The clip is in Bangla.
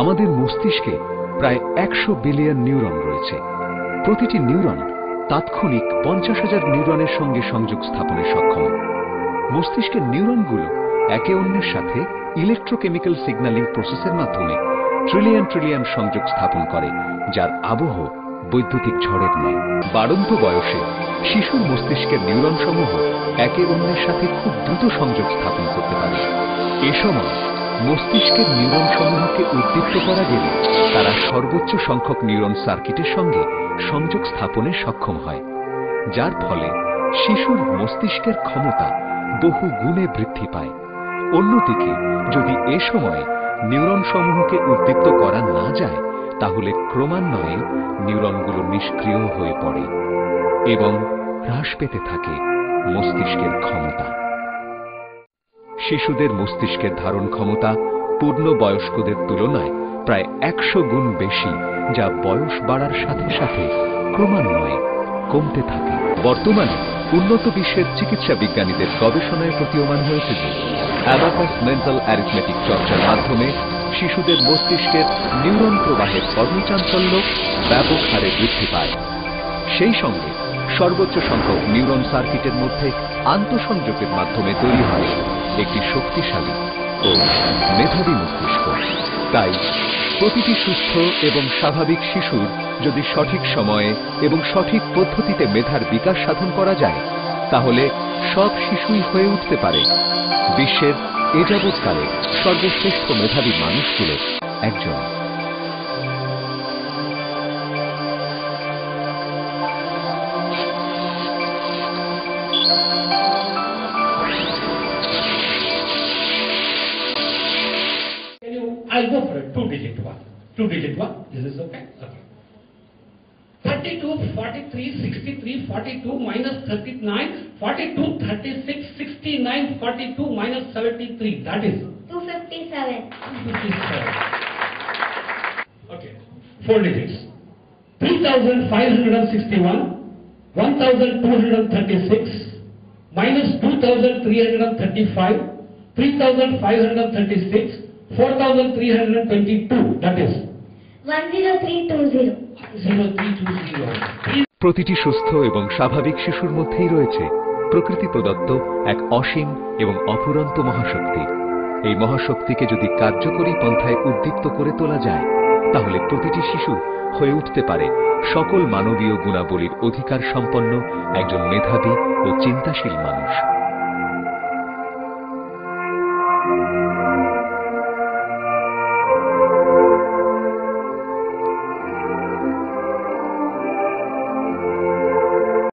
আমাদের মস্তিষ্কে প্রায় 100 বিলিয়ন নিউরন রয়েছে। প্রতিটি নিউরন তাৎক্ষণিক 50,000 নিউরনের সঙ্গে সংযোগ স্থাপনে সক্ষম। মস্তিষ্কের নিউরনগুলো একে অন্যের সাথে ইলেকট্রোকেমিক্যাল সিগন্যালিং প্রসেসের মাধ্যমে ট্রিলিয়ন ট্রিলিয়ন সংযোগ স্থাপন করে, যার আবহ বৈদ্যুতিক ঝড়ের ন্যায়। বাড়ন্ত বয়সে শিশুর মস্তিষ্কের নিউরন সমূহ একে অন্যের সাথে খুব দ্রুত সংযোগ স্থাপন করতে পারে। এ সময় মস্তিষ্কের নিউরন সমূহকে উদ্দীপ্ত করা গেলে তারা সর্বোচ্চ সংখ্যক নিউরন সার্কিটের সঙ্গে সংযোগ স্থাপনে সক্ষম হয়, যার ফলে শিশুর মস্তিষ্কের ক্ষমতা বহু গুণে বৃদ্ধি পায়। অন্যদিকে যদি এ সময়ে নিউরন সমূহকে উদ্দীপ্ত করা না যায়, তাহলে ক্রমান্বয়ে নিউরনগুলো নিষ্ক্রিয় হয়ে পড়ে এবং হ্রাস পেতে থাকে মস্তিষ্কের ক্ষমতা। শিশুদের মস্তিষ্কের ধারণ ক্ষমতা পূর্ণবয়স্কদের তুলনায় প্রায় 100 গুণ বেশি, যা বয়স বাড়ার সাথে সাথে ক্রমান্বয়ে কমতে থাকে। বর্তমানে উন্নত বিশ্বের চিকিৎসা বিজ্ঞানীদের গবেষণায় প্রতীয়মান হয়েছে যে অ্যাবাকাস মেন্টাল অ্যারিথমেটিক চর্চার মাধ্যমে শিশুদের মস্তিষ্কের নিউরন প্রবাহের কর্মচাঞ্চল্য ব্যাপক হারে বৃদ্ধি পায়। সেই সঙ্গে সর্বোচ্চ সংখ্যক নিউরন সার্কিটের মধ্যে আন্তঃসংযোগের মাধ্যমে তৈরি হয় একটি শক্তিশালী ও মেধাবী মস্তিষ্ক। তাই প্রতিটি সুস্থ এবং স্বাভাবিক শিশুর যদি সঠিক সময়ে এবং সঠিক পদ্ধতিতে মেধার বিকাশ সাধন করা যায়, তাহলে সব শিশুই হয়ে উঠতে পারে বিশ্বের এ যাবৎকালে সর্বশ্রেষ্ঠ মেধাবী মানুষগুলোর একজন। I'll go for a two-digit one. Two-digit one. This is okay. Okay. 32, 43, 63, 42 minus 39, 42, 36, 69, 42 minus 73. That is 257. 257. Okay. Four digits. 3,561, 1,236 minus 2,335, 3,536. 4,322. That is 10320. 10320. প্রতিটি সুস্থ এবং স্বাভাবিক শিশুর মধ্যেই রয়েছে প্রকৃতি প্রদত্ত এক অসীম এবং অফুরন্ত মহাশক্তি। এই মহাশক্তিকে যদি কার্যকরী পন্থায় উদ্দীপ্ত করে তোলা যায়, তাহলে প্রতিটি শিশু হয়ে উঠতে পারে সকল মানবীয় গুণাবলীর অধিকার সম্পন্ন একজন মেধাবী ও চিন্তাশীল মানুষ।